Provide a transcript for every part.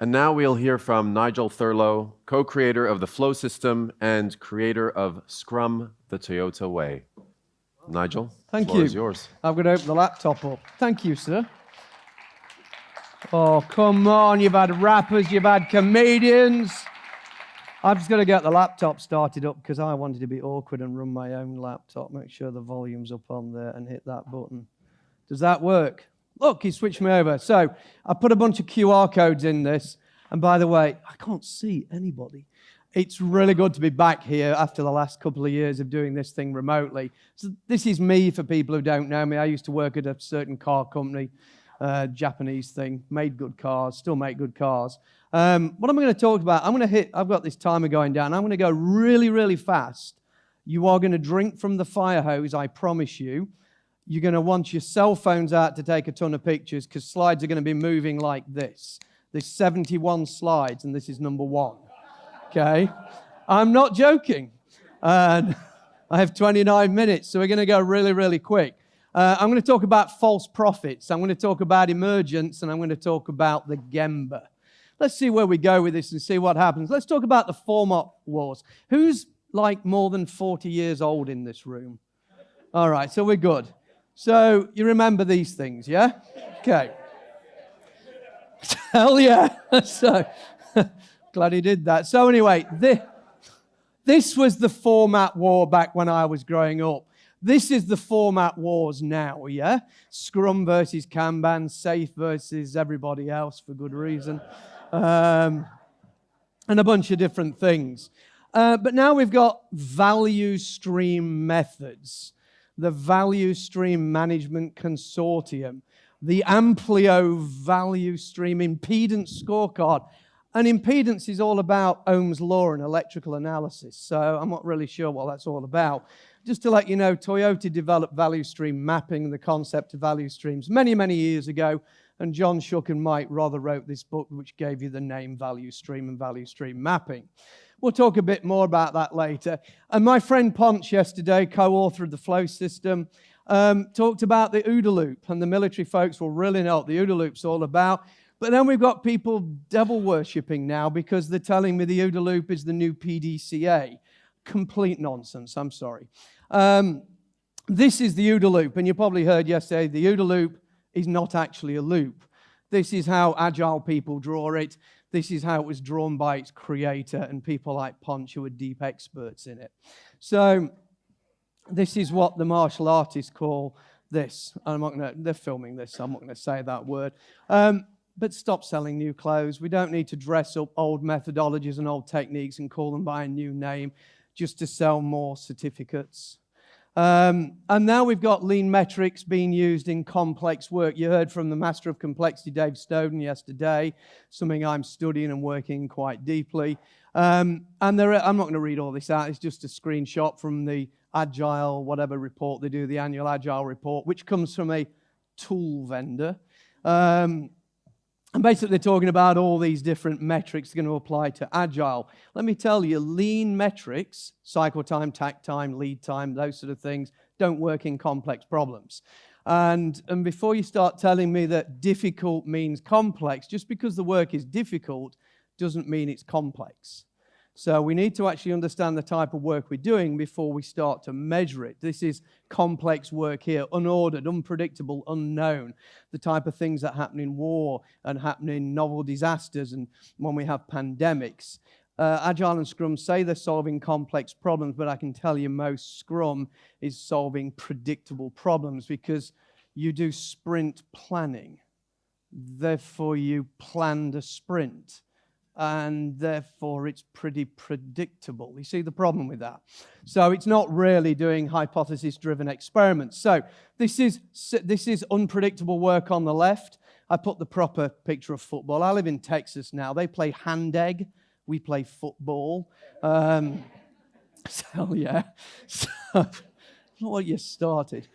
And now we'll hear from Nigel Thurlow, co-creator of the Flow system and creator of Scrum, the Toyota Way. Nigel, the floor is yours. I'm going to open the laptop up. Thank you, sir. Oh, come on. You've had rappers, you've had comedians. I'm just going to get the laptop started up because I wanted to be awkward and run my own laptop. Make sure the volume's up on there and hit that button. Does that work? Look, he switched me over. So I put a bunch of QR codes in this. And by the way, I can't see anybody. It's really good to be back here after the last couple of years of doing this thing remotely. So this is me for people who don't know me. I used to work at a certain car company, Japanese thing, made good cars, still make good cars. What am I going to talk about? I've got this timer going down. I'm going to go really, really fast. You are going to drink from the fire hose, I promise you. You're going to want your cell phones out to take a ton of pictures because slides are going to be moving like this. There's 71 slides, and this is number 1. Okay? I'm not joking. And I have 29 minutes, so we're going to go really, really quick. I'm going to talk about false prophets. I'm going to talk about emergence, and I'm going to talk about the Gemba. Let's see where we go with this and see what happens. Let's talk about the format wars. Who's like more than 40 years old in this room? All right, so we're good. So you remember these things, yeah? Okay. Hell yeah. So glad he did that. So anyway, this was the format war back when I was growing up. This is the format wars now, yeah? Scrum versus Kanban, Safe versus everybody else for good reason. And a bunch of different things. But now we've got value stream methods. The Value Stream Management Consortium, the Amplio Value Stream Impedance Scorecard. And impedance is all about Ohm's law and electrical analysis, so I'm not really sure what that's all about. Just to let you know, Toyota developed value stream mapping, the concept of value streams, many, many years ago, and John Shook and Mike Rother wrote this book which gave you the name Value Stream and Value Stream Mapping. We'll talk a bit more about that later. And my friend Ponch yesterday, co-author of the Flow system, talked about the OODA loop, and the military folks will really know what the OODA loop's all about. But then we've got people devil worshipping now because they're telling me the OODA loop is the new PDCA. Complete nonsense, I'm sorry. This is the OODA loop, and you probably heard yesterday the OODA loop is not actually a loop. This is how Agile people draw it. This is how it was drawn by its creator and people like Ponch who are deep experts in it. So this is what the martial artists call this. They're filming this, so I'm not going to say that word. But stop selling new clothes. We don't need to dress up old methodologies and old techniques and call them by a new name just to sell more certificates. And now we've got lean metrics being used in complex work. You heard from the Master of Complexity, Dave Snowden, yesterday, something I'm studying and working quite deeply. I'm not going to read all this out. It's just a screenshot from the Agile, whatever report they do, the annual Agile report, which comes from a tool vendor. And basically, they're talking about all these different metrics going to apply to Agile. Let me tell you, lean metrics, cycle time, takt time, lead time, those sort of things, don't work in complex problems. And before you start telling me that difficult means complex, just because the work is difficult doesn't mean it's complex. So we need to actually understand the type of work we're doing before we start to measure it. This is complex work here, unordered, unpredictable, unknown, the type of things that happen in war and happen in novel disasters and when we have pandemics. Agile and Scrum say they're solving complex problems, but I can tell you most Scrum is solving predictable problems because you do sprint planning. Therefore, you planned a sprint. And therefore it's pretty predictable. You see the problem with that? So it's not really doing hypothesis-driven experiments. So this is unpredictable work on the left. I put the proper picture of football. I live in Texas now. They play hand egg. We play football. So yeah, so, not what you started.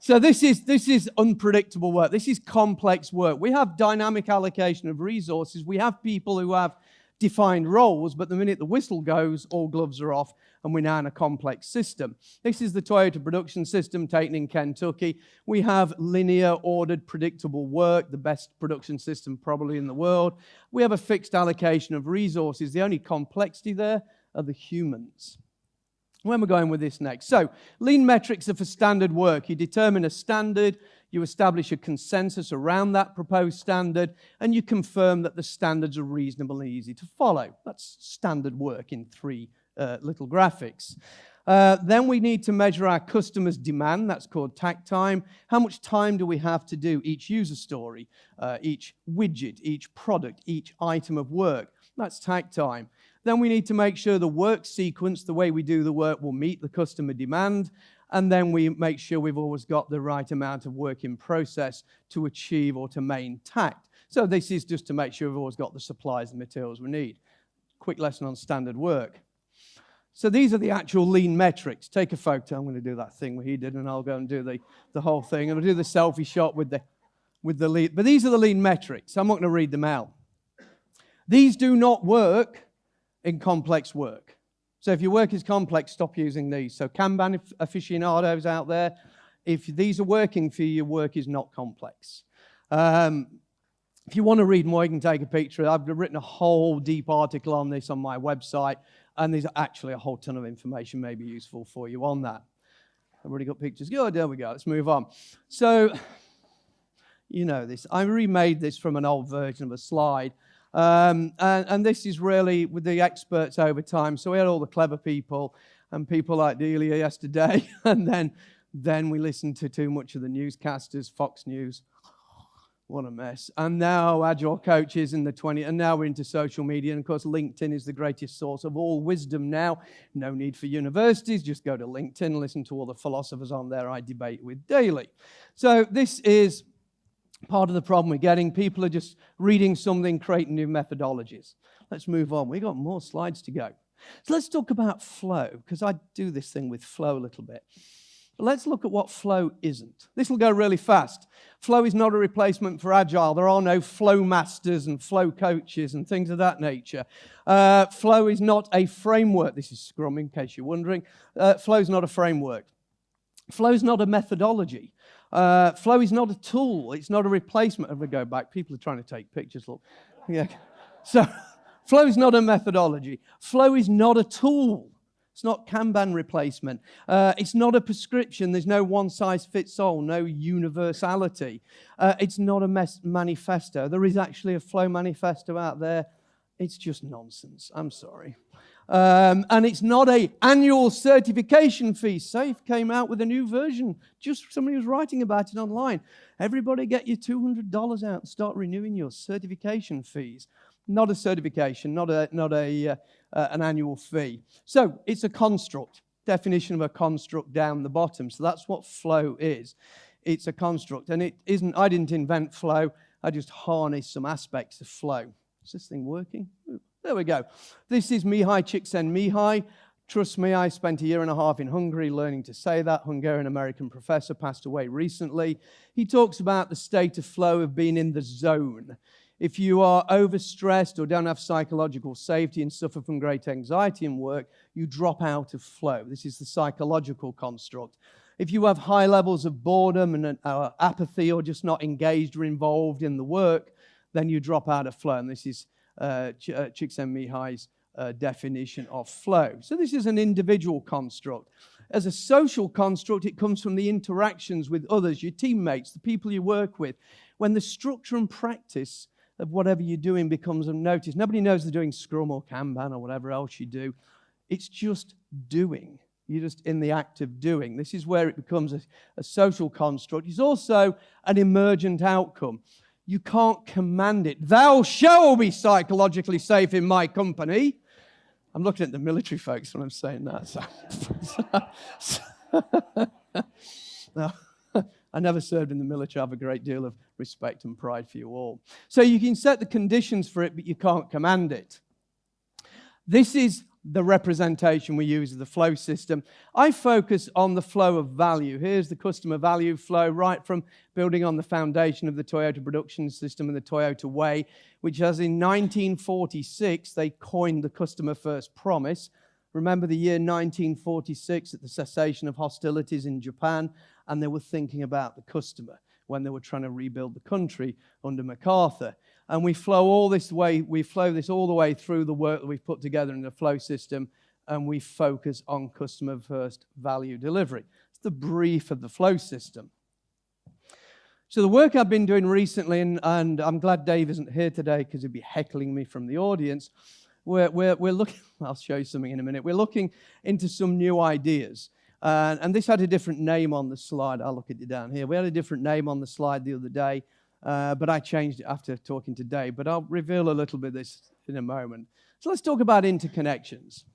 So this is unpredictable work. This is complex work. We have dynamic allocation of resources. We have people who have defined roles, but the minute the whistle goes, all gloves are off, and we're now in a complex system. This is the Toyota production system taken in Kentucky. We have linear, ordered, predictable work, the best production system probably in the world. We have a fixed allocation of resources. The only complexity there are the humans. Where am I going with this next? So, lean metrics are for standard work. You determine a standard, you establish a consensus around that proposed standard, and you confirm that the standards are reasonable and easy to follow. That's standard work in 3 little graphics. Then we need to measure our customer's demand. That's called takt time. How much time do we have to do each user story, each widget, each product, each item of work? That's takt time. Then we need to make sure the work sequence, the way we do the work, will meet the customer demand. And then we make sure we've always got the right amount of work in process to achieve or to maintain takt. So this is just to make sure we've always got the supplies and materials we need. Quick lesson on standard work. So these are the actual lean metrics. Take a photo. I'm going to do that thing where he did, and I'll go and do the whole thing. And I'll do the selfie shot with the lean. But these are the lean metrics. I'm not going to read them out. These do not work in complex work. So if your work is complex, stop using these. So Kanban aficionados out there, if these are working for you, your work is not complex. If you want to read more, you can take a picture. I've written a whole deep article on this on my website, and there's actually a whole ton of information may be useful for you on that. I've already got pictures. Good, there we go. Let's move on. So, you know this. I remade this from an old version of a slide. And this is really with the experts over time. So we had all the clever people and people like Delia yesterday, and then we listened to too much of the newscasters, Fox News. What a mess. And now Agile coaches in the 20s, and now we're into social media. And of course, LinkedIn is the greatest source of all wisdom now. No need for universities. Just go to LinkedIn and listen to all the philosophers on there I debate with daily. So this is part of the problem we're getting. People are just reading something, creating new methodologies. Let's move on. We've got more slides to go. So let's talk about flow, because I do this thing with flow a little bit. But let's look at what flow isn't. This will go really fast. Flow is not a replacement for Agile. There are no flow masters and flow coaches and things of that nature. Flow is not a framework. This is Scrum, in case you're wondering. Flow is not a framework. Flow is not a methodology. Flow is not a tool. It's not a replacement. If we go back, people are trying to take pictures. Look, yeah. So, flow is not a methodology. Flow is not a tool. It's not Kanban replacement. It's not a prescription. There's no one-size-fits-all, no universality. It's not a manifesto. There is actually a flow manifesto out there. It's just nonsense. I'm sorry. And it's not an annual certification fee. SAFe came out with a new version. Just somebody was writing about it online. Everybody get your $200 out and start renewing your certification fees. Not a certification, not an annual fee. So it's a construct. Definition of a construct down the bottom. So that's what flow is. It's a construct. And it isn't, I didn't invent flow. I just harnessed some aspects of flow. Is this thing working? Ooh. There we go. This is Mihai Csikszentmihalyi. Trust me, I spent a year and a half in Hungary learning to say that. Hungarian-American professor passed away recently. He talks about the state of flow of being in the zone. If you are overstressed or don't have psychological safety and suffer from great anxiety in work, you drop out of flow. This is the psychological construct. If you have high levels of boredom and apathy or just not engaged or involved in the work, then you drop out of flow. And this is Csikszentmihalyi's definition of flow. So this is an individual construct. As a social construct, it comes from the interactions with others, your teammates, the people you work with. When the structure and practice of whatever you're doing becomes unnoticed. Nobody knows they're doing Scrum or Kanban or whatever else you do. It's just doing. You're just in the act of doing. This is where it becomes a social construct. It's also an emergent outcome. You can't command it. Thou shalt be psychologically safe in my company. I'm looking at the military folks when I'm saying that. No, I never served in the military. I have a great deal of respect and pride for you all. So you can set the conditions for it, but you can't command it. This is the representation we use of the flow system. I focus on the flow of value. Here's the customer value flow, right from building on the foundation of the Toyota production system and the Toyota Way, which as in 1946, they coined the customer first promise. Remember the year 1946 at the cessation of hostilities in Japan, and they were thinking about the customer when they were trying to rebuild the country under MacArthur. And we flow this all the way through the work that we've put together in the flow system, and we focus on customer first value delivery. It's the brief of the flow system. So the work I've been doing recently, and I'm glad Dave isn't here today because he'd be heckling me from the audience. We're looking, I'll show you something in a minute. We're looking into some new ideas. And this had a different name on the slide. I'll look at it down here. We had a different name on the slide the other day, but I changed it after talking to Dave. But I'll reveal a little bit of this in a moment. So let's talk about interconnections.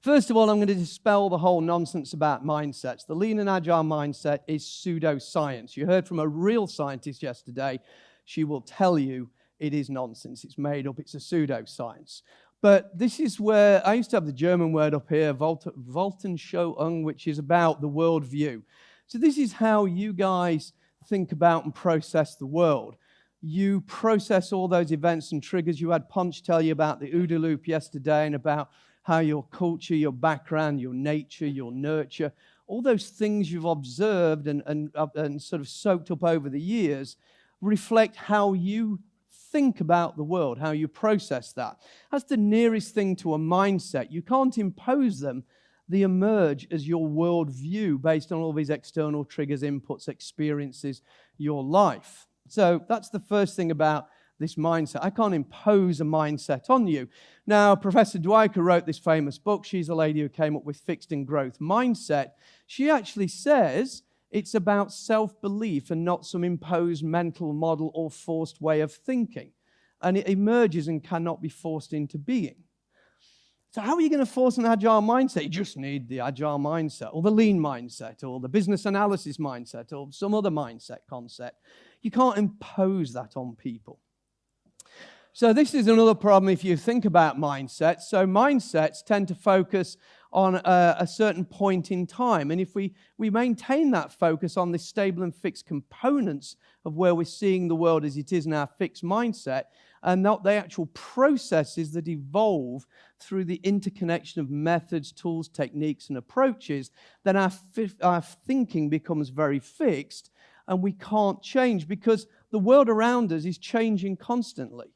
First of all, I'm going to dispel the whole nonsense about mindsets. The lean and agile mindset is pseudoscience. You heard from a real scientist yesterday. She will tell you it is nonsense. It's made up. It's a pseudoscience. But this is where, I used to have the German word up here, Weltanschauung, which is about the worldview. So this is how you guys think about and process the world. You process all those events and triggers. You had Ponch tell you about the OODA loop yesterday and about how your culture, your background, your nature, your nurture, all those things you've observed and sort of soaked up over the years reflect how you think about the world, how you process that. That's the nearest thing to a mindset. You can't impose them. They emerge as your worldview based on all these external triggers, inputs, experiences, your life. So that's the first thing about this mindset. I can't impose a mindset on you. Now, Professor Dwyker wrote this famous book. She's a lady who came up with fixed and growth mindset. She actually says it's about self-belief and not some imposed mental model or forced way of thinking. And it emerges and cannot be forced into being. So how are you going to force an agile mindset? You just need the agile mindset or the lean mindset or the business analysis mindset or some other mindset concept. You can't impose that on people. So this is another problem if you think about mindsets. So mindsets tend to focus on a certain point in time. And if we maintain that focus on the stable and fixed components of where we're seeing the world as it is in our fixed mindset, and not the actual processes that evolve through the interconnection of methods, tools, techniques, and approaches, then our thinking becomes very fixed, and we can't change because the world around us is changing constantly.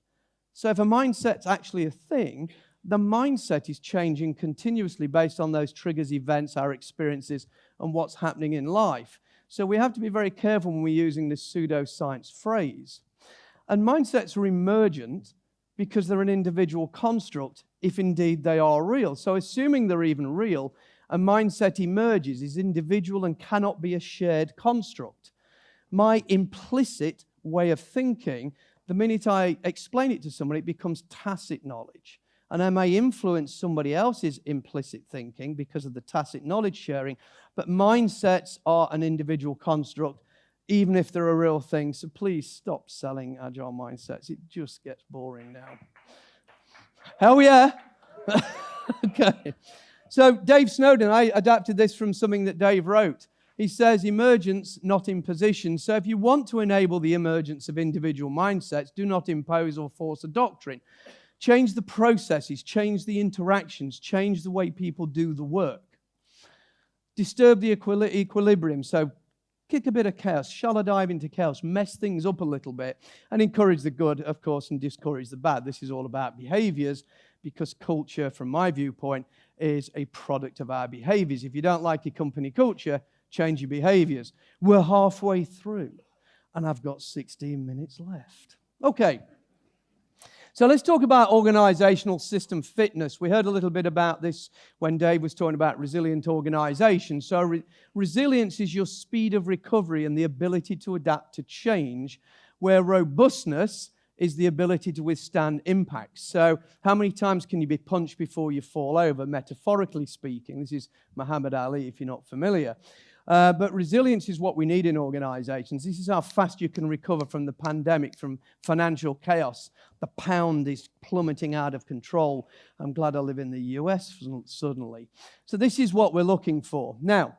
So if a mindset's actually a thing, the mindset is changing continuously based on those triggers, events, our experiences, and what's happening in life. So we have to be very careful when we're using this pseudoscience phrase. And mindsets are emergent because they're an individual construct, if indeed they are real. So assuming they're even real, a mindset emerges, is individual and cannot be a shared construct. My implicit way of thinking, the minute I explain it to somebody, it becomes tacit knowledge. And I may influence somebody else's implicit thinking because of the tacit knowledge sharing, but mindsets are an individual construct, even if they're a real thing. So please stop selling agile mindsets. It just gets boring now. Hell yeah. Okay. So Dave Snowden, I adapted this from something that Dave wrote. He says, emergence, not imposition. So if you want to enable the emergence of individual mindsets, do not impose or force a doctrine. Change the processes, change the interactions, change the way people do the work. Disturb the equilibrium. So kick a bit of chaos, shallow dive into chaos, mess things up a little bit, and encourage the good, of course, and discourage the bad. This is all about behaviors, because culture, from my viewpoint, is a product of our behaviors. If you don't like your company culture, change your behaviors. We're halfway through, and I've got 16 minutes left. Okay. So let's talk about organizational system fitness. We heard a little bit about this when Dave was talking about resilient organization. So resilience is your speed of recovery and the ability to adapt to change, where robustness is the ability to withstand impacts. So how many times can you be punched before you fall over, metaphorically speaking? This is Muhammad Ali, if you're not familiar. But resilience is what we need in organizations. This is how fast you can recover from the pandemic, from financial chaos. The pound is plummeting out of control. I'm glad I live in the US suddenly. So this is what we're looking for. Now,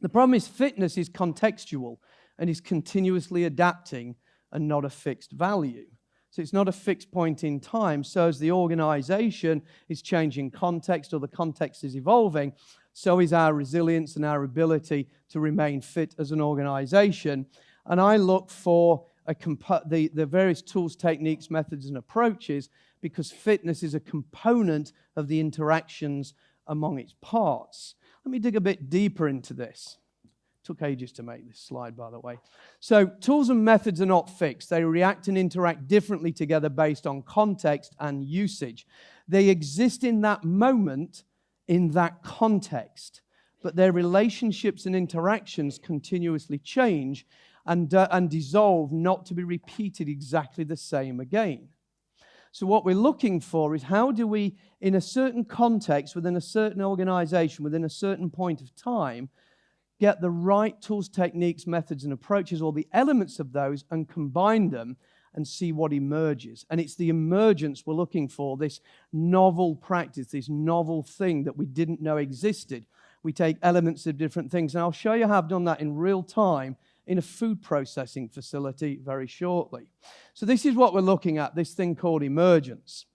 the problem is fitness is contextual and is continuously adapting and not a fixed value. So it's not a fixed point in time. So as the organization is changing context or the context is evolving, so is our resilience and our ability to remain fit as an organization. And I look for the various tools, techniques, methods, and approaches because fitness is a component of the interactions among its parts. Let me dig a bit deeper into this. Took ages to make this slide, by the way. So tools and methods are not fixed. They react and interact differently together based on context and usage. They exist in that moment, in that context, but their relationships and interactions continuously change and dissolve, not to be repeated exactly the same again. So what we're looking for is how do we, in a certain context, within a certain organization, within a certain point of time, get the right tools, techniques, methods, and approaches, or the elements of those, and combine them and see what emerges. And it's the emergence we're looking for, this novel practice, this novel thing that we didn't know existed. We take elements of different things, and I'll show you how I've done that in real time in a food processing facility very shortly. So this is what we're looking at, this thing called emergence.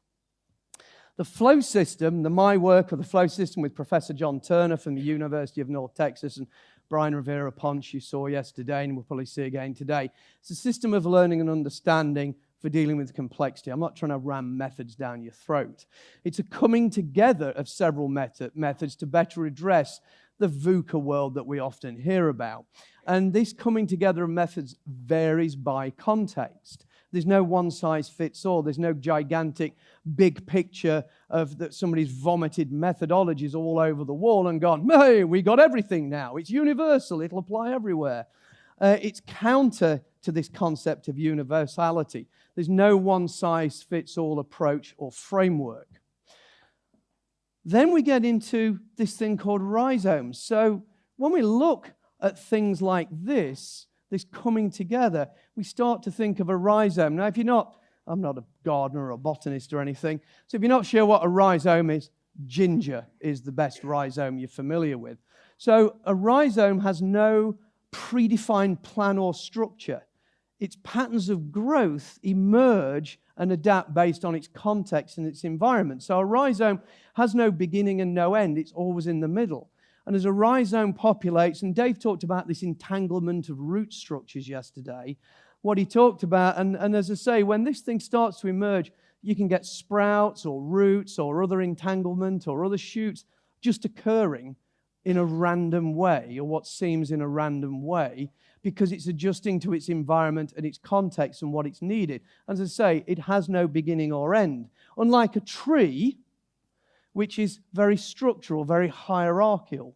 The flow system, my work of the flow system with Professor John Turner from the University of North Texas and Brian Rivera-Ponce you saw yesterday and we'll probably see again today. It's a system of learning and understanding for dealing with complexity. I'm not trying to ram methods down your throat. It's a coming together of several methods to better address the VUCA world that we often hear about. And this coming together of methods varies by context. There's no one size fits all. There's no gigantic big picture of that somebody's vomited methodologies all over the wall and gone, hey, we got everything now. It's universal. It'll apply everywhere. It's counter to this concept of universality. There's no one size fits all approach or framework. Then we get into this thing called rhizomes. So when we look at things like this coming together, we start to think of a rhizome. Now, if you're not, I'm not a gardener or a botanist or anything, so if you're not sure what a rhizome is, ginger is the best rhizome you're familiar with. So a rhizome has no predefined plan or structure. Its patterns of growth emerge and adapt based on its context and its environment. So a rhizome has no beginning and no end. It's always in the middle. And as a rhizome populates, and Dave talked about this entanglement of root structures yesterday, what he talked about, and as I say, when this thing starts to emerge, you can get sprouts or roots or other entanglement or other shoots just occurring in a random way, or what seems in a random way, because it's adjusting to its environment and its context and what it's needed. As I say, it has no beginning or end. Unlike a tree, which is very structural, very hierarchical.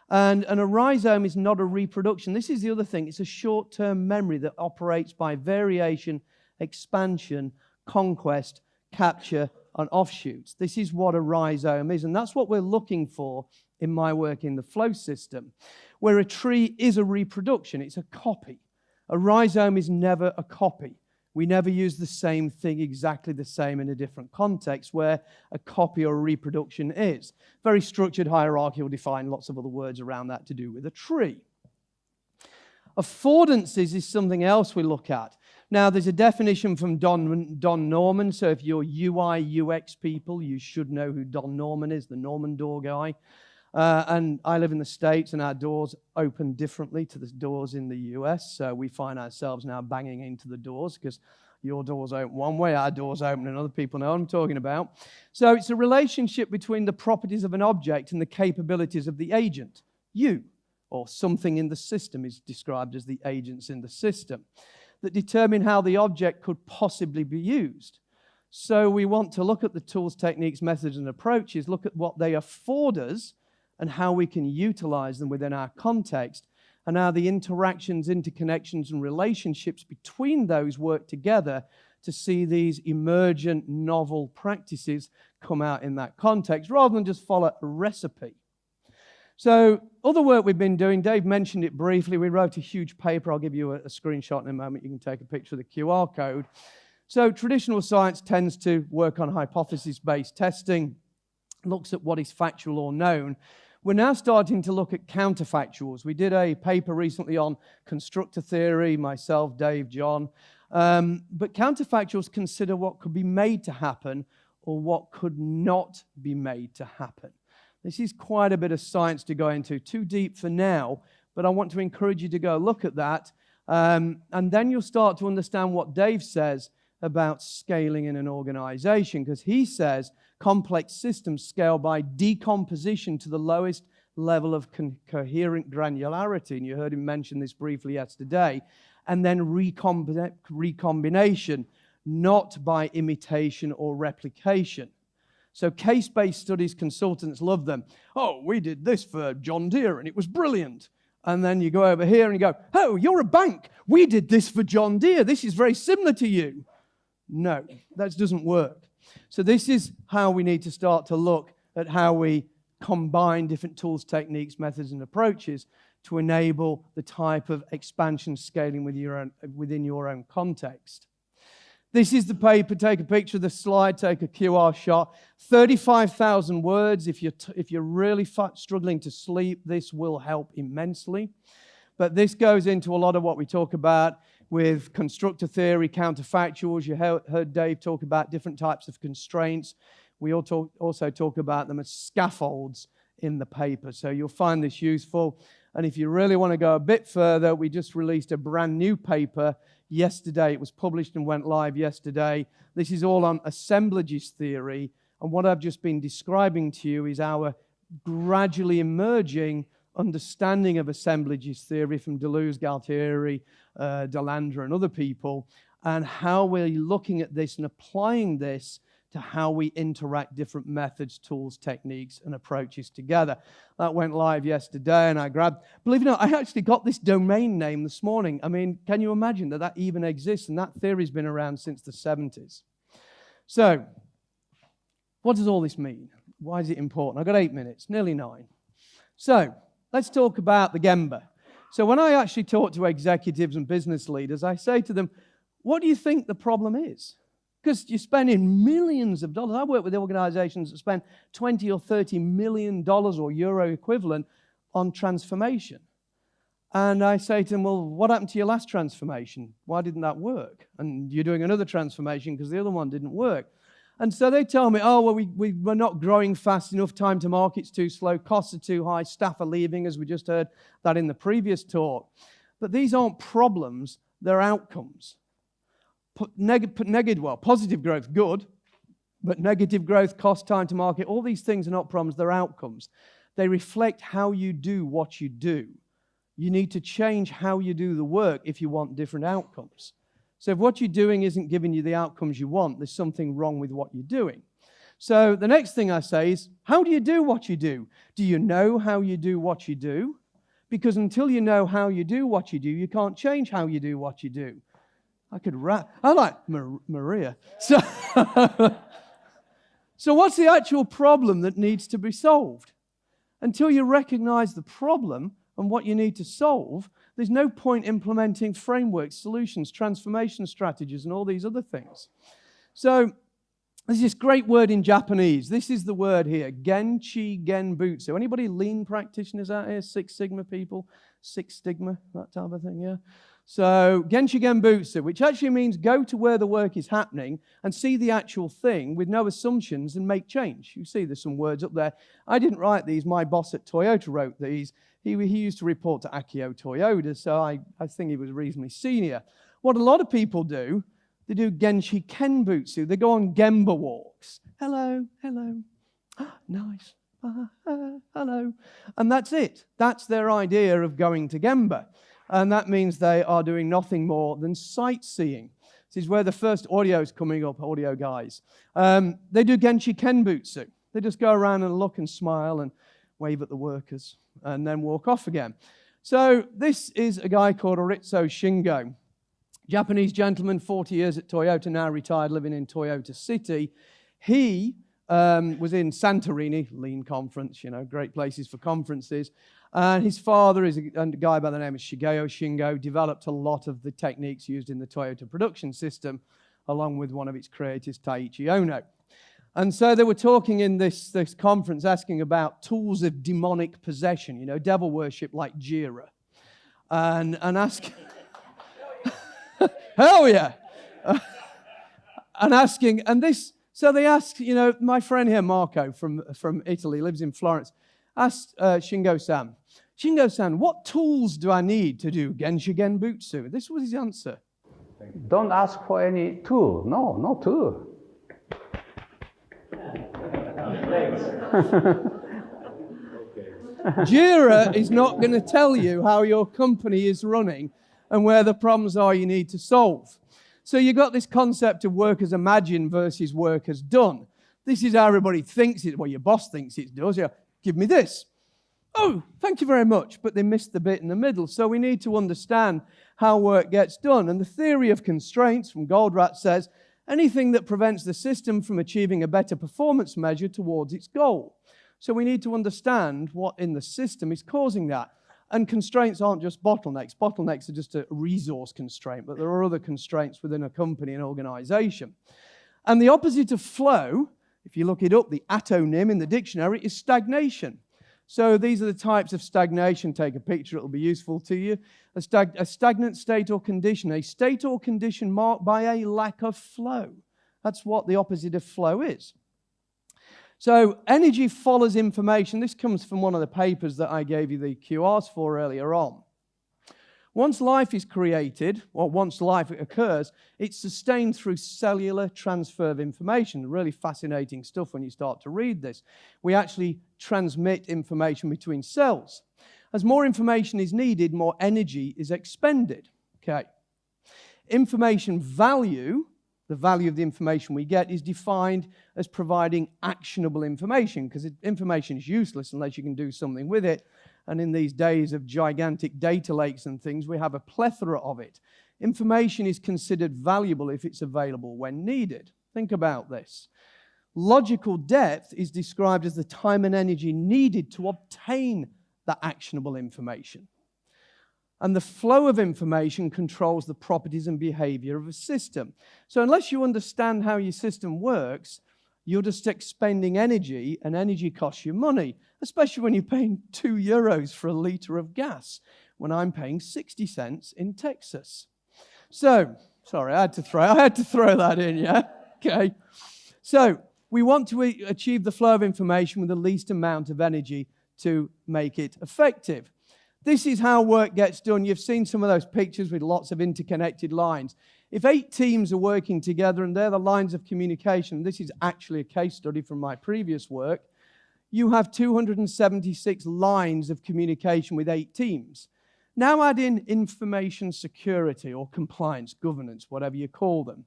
And a rhizome is not a reproduction. This is the other thing. It's a short-term memory that operates by variation, expansion, conquest, capture, and offshoots. This is what a rhizome is, and that's what we're looking for in my work in the flow system, where a tree is a reproduction. It's a copy. A rhizome is never a copy. We never use the same thing exactly the same in a different context, where a copy or a reproduction is. Very structured, hierarchical, defined, lots of other words around that to do with a tree. Affordances is something else we look at. Now, there's a definition from Don Norman, so if you're UI, UX people, you should know who Don Norman is, the Norman door guy. And I live in the States, and our doors open differently to the doors in the US. So we find ourselves now banging into the doors because your doors open one way, our doors open, and other people know what I'm talking about. So it's a relationship between the properties of an object and the capabilities of the agent. You, or something in the system, is described as the agents in the system, that determine how the object could possibly be used. So we want to look at the tools, techniques, methods, and approaches, look at what they afford us, and how we can utilize them within our context, and how the interactions, interconnections, and relationships between those work together to see these emergent, novel practices come out in that context, rather than just follow a recipe. So other work we've been doing, Dave mentioned it briefly. We wrote a huge paper. I'll give you a screenshot in a moment. You can take a picture of the QR code. So traditional science tends to work on hypothesis-based testing, looks at what is factual or known. We're now starting to look at counterfactuals. We did a paper recently on constructor theory, myself, Dave, John. But counterfactuals consider what could be made to happen or what could not be made to happen. This is quite a bit of science to go into, too deep for now, but I want to encourage you to go look at that. And then you'll start to understand what Dave says about scaling in an organization, because he says complex systems scale by decomposition to the lowest level of coherent granularity, and you heard him mention this briefly yesterday, and then recombination, not by imitation or replication. So case-based studies, consultants love them. Oh, we did this for John Deere and it was brilliant. And then you go over here and you go, oh, you're a bank. We did this for John Deere. This is very similar to you. No, that doesn't work. So this is how we need to start to look at how we combine different tools, techniques, methods, and approaches to enable the type of expansion scaling within your own context. This is the paper. Take a picture of the slide, take a QR shot. 35,000 words. If you're really struggling to sleep, this will help immensely. But this goes into a lot of what we talk about with constructor theory, counterfactuals. You heard Dave talk about different types of constraints. We also talk about them as scaffolds in the paper. So you'll find this useful. And if you really want to go a bit further, we just released a brand new paper yesterday. It was published and went live yesterday. This is all on assemblages theory. And what I've just been describing to you is our gradually emerging understanding of assemblages theory from Deleuze, Gualtieri, Delandre, and other people, and how we're looking at this and applying this to how we interact different methods, tools, techniques, and approaches together. That went live yesterday, and I grabbed, believe it or not, I actually got this domain name this morning. I mean, can you imagine that even exists? And that theory's been around since the 70s. So, what does all this mean? Why is it important? I've got 8 minutes, nearly 9. So, let's talk about the Gemba. So when I actually talk to executives and business leaders, I say to them, what do you think the problem is? Because you're spending millions of dollars. I work with organizations that spend $20 or $30 million or euro equivalent on transformation. And I say to them, well, what happened to your last transformation? Why didn't that work? And you're doing another transformation because the other one didn't work. And so they tell me, oh, well, we're not growing fast enough, time to market's too slow, costs are too high, staff are leaving, as we just heard that in the previous talk. But these aren't problems, they're outcomes. Positive growth, good, but negative growth, cost, time to market, all these things are not problems, they're outcomes. They reflect how you do what you do. You need to change how you do the work if you want different outcomes. So if what you're doing isn't giving you the outcomes you want, there's something wrong with what you're doing. So the next thing I say is, how do you do what you do? Do you know how you do what you do? Because until you know how you do what you do, you can't change how you do what you do. I could rap. I like Maria. So, so what's the actual problem that needs to be solved? Until you recognize the problem and what you need to solve, there's no point implementing frameworks, solutions, transformation strategies, and all these other things. So there's this great word in Japanese. This is the word here, Genchi Genbutsu. Anybody lean practitioners out here? Six Sigma people? Six Sigma, that type of thing, yeah? So Genchi Genbutsu, which actually means go to where the work is happening and see the actual thing with no assumptions and make change. You see there's some words up there. I didn't write these. My boss at Toyota wrote these. He used to report to Akio Toyoda, so I think he was reasonably senior. What a lot of people do, they do Genchi Kenbutsu. They go on Gemba walks. Hello, hello. Nice. Hello. And that's it. That's their idea of going to Genba. And that means they are doing nothing more than sightseeing. This is where the first audio is coming up, audio guys. They do Genchi Kenbutsu. They just go around and look and smile and wave at the workers and then walk off again. So this is a guy called Ritsuo Shingo. Japanese gentleman, 40 years at Toyota, now retired, living in Toyota City. He was in Santorini, lean conference, you know, great places for conferences. And his father is a guy by the name of Shingo, developed a lot of the techniques used in the Toyota production system, along with one of its creators, Taiichi Ono. And so they were talking in this conference, asking about tools of demonic possession, you know, devil worship like Jira. And ask, hell yeah! And asking, and this, so they asked, you know, my friend here, Marco, from Italy, lives in Florence, asked Shingo-san, what tools do I need to do Genshin Genbutsu? This was his answer. Don't ask for any tool. No tool. Jira is not going to tell you how your company is running and where the problems are you need to solve. So you got this concept of work as imagined versus work as done. This is how everybody thinks it, well, your boss thinks it does. Yeah, give me this. Oh, thank you very much. But they missed the bit in the middle. So we need to understand how work gets done. And the theory of constraints from Goldratt says anything that prevents the system from achieving a better performance measure towards its goal. So we need to understand what in the system is causing that. And constraints aren't just bottlenecks. Bottlenecks are just a resource constraint, but there are other constraints within a company and organization. And the opposite of flow, if you look it up, the atonym in the dictionary is stagnation. So these are the types of stagnation. Take a picture, it'll be useful to you. A stagnant state or condition, a state or condition marked by a lack of flow. That's what the opposite of flow is. So energy follows information. This comes from one of the papers that I gave you the QRs for earlier on. Once life is created, or once life occurs, it's sustained through cellular transfer of information. Really fascinating stuff when you start to read this. We actually transmit information between cells. As more information is needed, more energy is expended. Okay. Information value, the value of the information we get, is defined as providing actionable information, because information is useless unless you can do something with it. And in these days of gigantic data lakes and things, we have a plethora of it. Information is considered valuable if it's available when needed. Think about this. Logical depth is described as the time and energy needed to obtain that actionable information. And the flow of information controls the properties and behavior of a system. So unless you understand how your system works, you're just expending energy, and energy costs you money, especially when you're paying €2 for a litre of gas, when I'm paying 60 cents in Texas. So, sorry, I had to throw that in, yeah? Okay. So, we want to achieve the flow of information with the least amount of energy to make it effective. This is how work gets done. You've seen some of those pictures with lots of interconnected lines. If 8 teams are working together and they're the lines of communication, this is actually a case study from my previous work, you have 276 lines of communication with 8 teams. Now add in information security or compliance, governance, whatever you call them.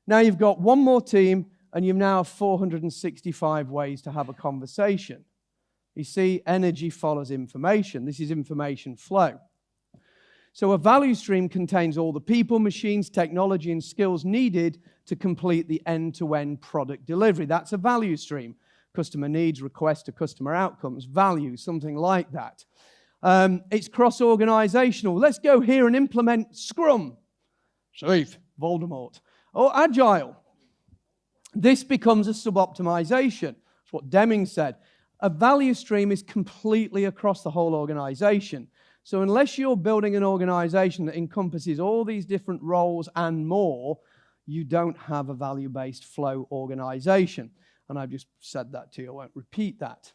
Now you've got one more team and you now have 465 ways to have a conversation. You see, energy follows information. This is information flow. So a value stream contains all the people, machines, technology, and skills needed to complete the end-to-end product delivery. That's a value stream. Customer needs, requests to customer outcomes, value, something like that. It's cross-organizational. Let's go here and implement Scrum. Safe, Voldemort. Or Agile. This becomes a sub-optimization. That's what Deming said. A value stream is completely across the whole organization. So unless you're building an organization that encompasses all these different roles and more, you don't have a value-based flow organization. And I've just said that to you. I won't repeat that.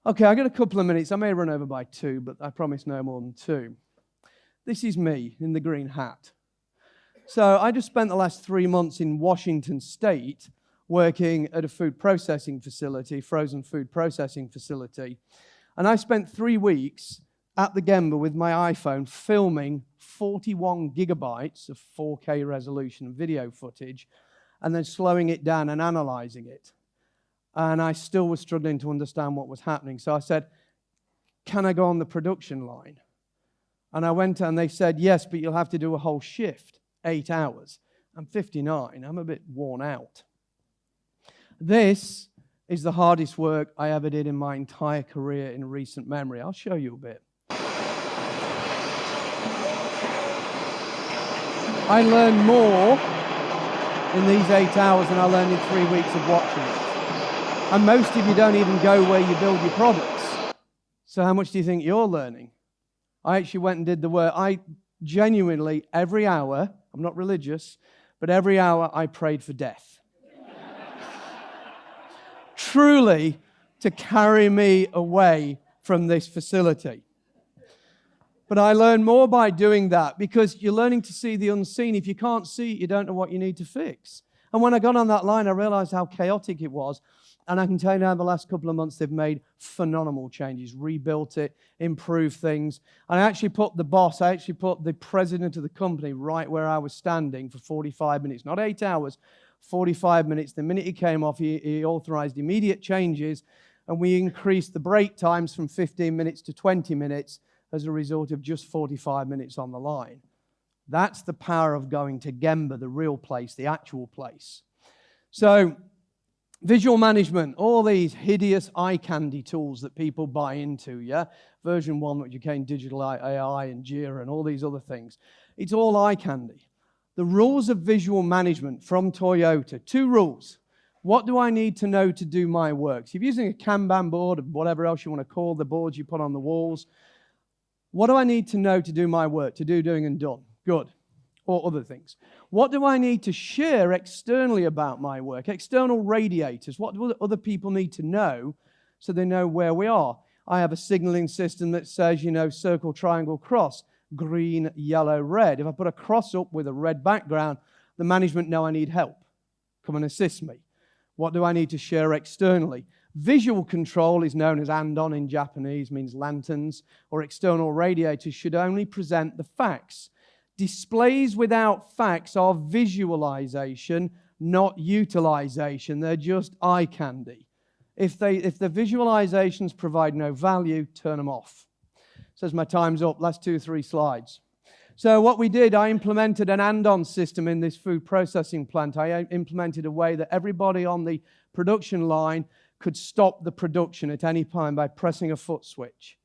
Okay, I've got a couple of minutes. I may run over by 2, but I promise no more than 2. This is me in the green hat. So I just spent the last 3 months in Washington State working at a food processing facility, frozen food processing facility. And I spent 3 weeks at the Gemba with my iPhone filming 41 gigabytes of 4K resolution video footage and then slowing it down and analyzing it. And I still was struggling to understand what was happening. So I said, can I go on the production line? And I went and they said, yes, but you'll have to do a whole shift, 8 hours. I'm 59, I'm a bit worn out. This is the hardest work I ever did in my entire career in recent memory. I'll show you a bit. I learned more in these 8 hours than I learned in 3 weeks of watching it. And most of you don't even go where you build your products. So how much do you think you're learning? I actually went and did the work. I genuinely, every hour, I'm not religious, but every hour I prayed for death. Truly, to carry me away from this facility. But I learned more by doing that because you're learning to see the unseen. If you can't see it, you don't know what you need to fix. And when I got on that line, I realized how chaotic it was. And I can tell you now, the last couple of months, they've made phenomenal changes, rebuilt it, improved things. And I actually put the president of the company right where I was standing for 45 minutes, not 8 hours, 45 minutes. The minute he came off, he authorized immediate changes, and we increased the break times from 15 minutes to 20 minutes as a result of just 45 minutes on the line. That's the power of going to Gemba, the real place, the actual place. So, visual management, all these hideous eye candy tools that people buy into, yeah? Version 1, which became digital AI and Jira and all these other things. It's all eye candy. The rules of visual management from Toyota, 2 rules. What do I need to know to do my work? So if you're using a Kanban board or whatever else you want to call the boards you put on the walls, what do I need to know to do my work, to do, doing, and done? Good. Or other things. What do I need to share externally about my work? External radiators. What do other people need to know so they know where we are? I have a signaling system that says, circle, triangle, cross, green, yellow, red. If I put a cross up with a red background, the management know I need help. Come and assist me. What do I need to share externally? Visual control is known as andon in Japanese, means lanterns, or external radiators should only present the facts. Displays without facts are visualization, not utilization. They're just eye candy. If the visualizations provide no value, turn them off. Says my time's up. Last 2 or 3 slides. So what we did, I implemented an andon system in this food processing plant. I implemented a way that everybody on the production line could stop the production at any time by pressing a foot switch.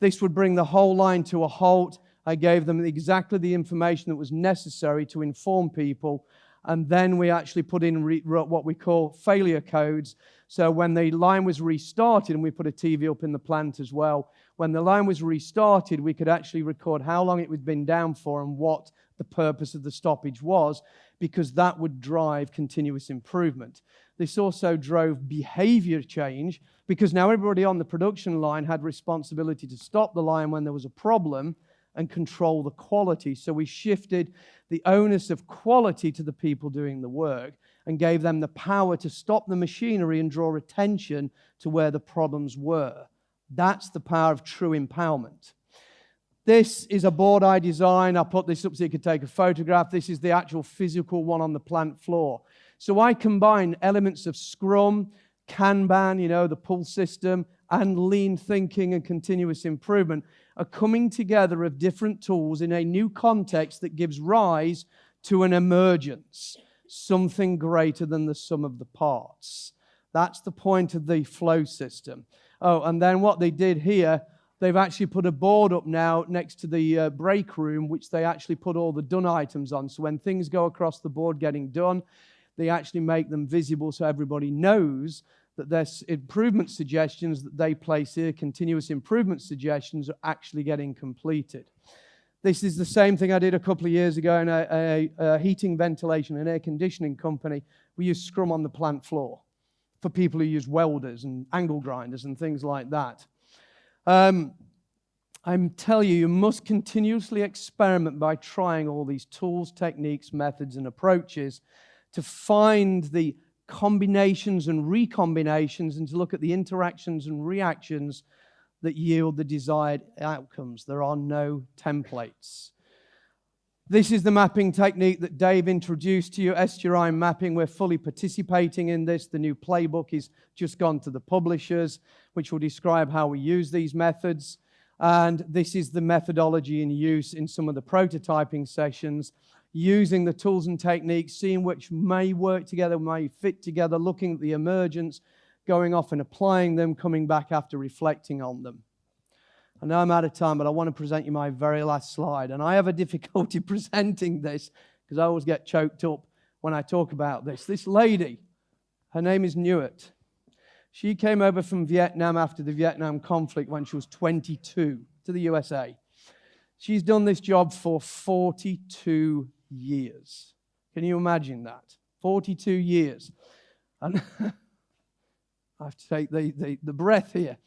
This would bring the whole line to a halt. I gave them exactly the information that was necessary to inform people, and then we actually put in what we call failure codes. So when the line was restarted, and we put a TV up in the plant as well, when the line was restarted, we could actually record how long it had been down for and what the purpose of the stoppage was, because that would drive continuous improvement. This also drove behavior change, because now everybody on the production line had responsibility to stop the line when there was a problem and control the quality. So we shifted the onus of quality to the people doing the work and gave them the power to stop the machinery and draw attention to where the problems were. That's the power of true empowerment. This is a board I designed. I put this up so you could take a photograph. This is the actual physical one on the plant floor. So I combine elements of Scrum, Kanban, the pull system, and lean thinking and continuous improvement, a coming together of different tools in a new context that gives rise to an emergence, something greater than the sum of the parts. That's the point of the flow system. Oh, and then what they did here, they've actually put a board up now next to the break room, which they actually put all the done items on. So when things go across the board getting done, they actually make them visible so everybody knows that there's improvement suggestions that they place here, continuous improvement suggestions, are actually getting completed. This is the same thing I did a couple of years ago in a heating, ventilation, and air conditioning company. We use Scrum on the plant floor for people who use welders and angle grinders and things like that. I'm telling you, you must continuously experiment by trying all these tools, techniques, methods, and approaches to find the combinations and recombinations and to look at the interactions and reactions that yield the desired outcomes. There are no templates. This is the mapping technique that Dave introduced to you, SGRI mapping. We're fully participating in this. The new playbook is just gone to the publishers, which will describe how we use these methods. And this is the methodology in use in some of the prototyping sessions. using the tools and techniques, seeing which may work together, may fit together, looking at the emergence, going off and applying them, coming back after reflecting on them. I know I'm out of time, but I want to present you my very last slide. And I have a difficulty presenting this because I always get choked up when I talk about this. This lady, her name is Nuit. She came over from Vietnam after the Vietnam conflict when she was 22 to the USA. She's done this job for 42 years. Can you imagine that? 42 years. And I have to take the breath here.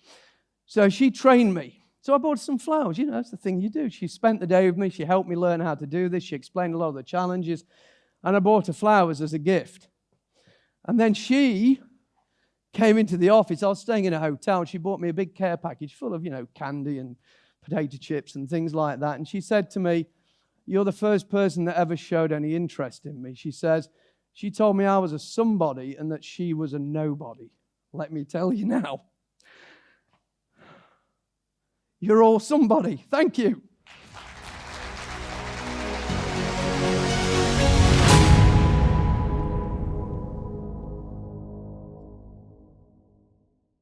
So she trained me. So I bought some flowers. You know, that's the thing you do. She spent the day with me. She helped me learn how to do this. She explained a lot of the challenges. And I bought her flowers as a gift. And then she came into the office. I was staying in a hotel, and she bought me a big care package full of, candy and potato chips and things like that. And she said to me, "You're the first person that ever showed any interest in me." She told me I was a somebody and that she was a nobody. Let me tell you now. You're all somebody. Thank you.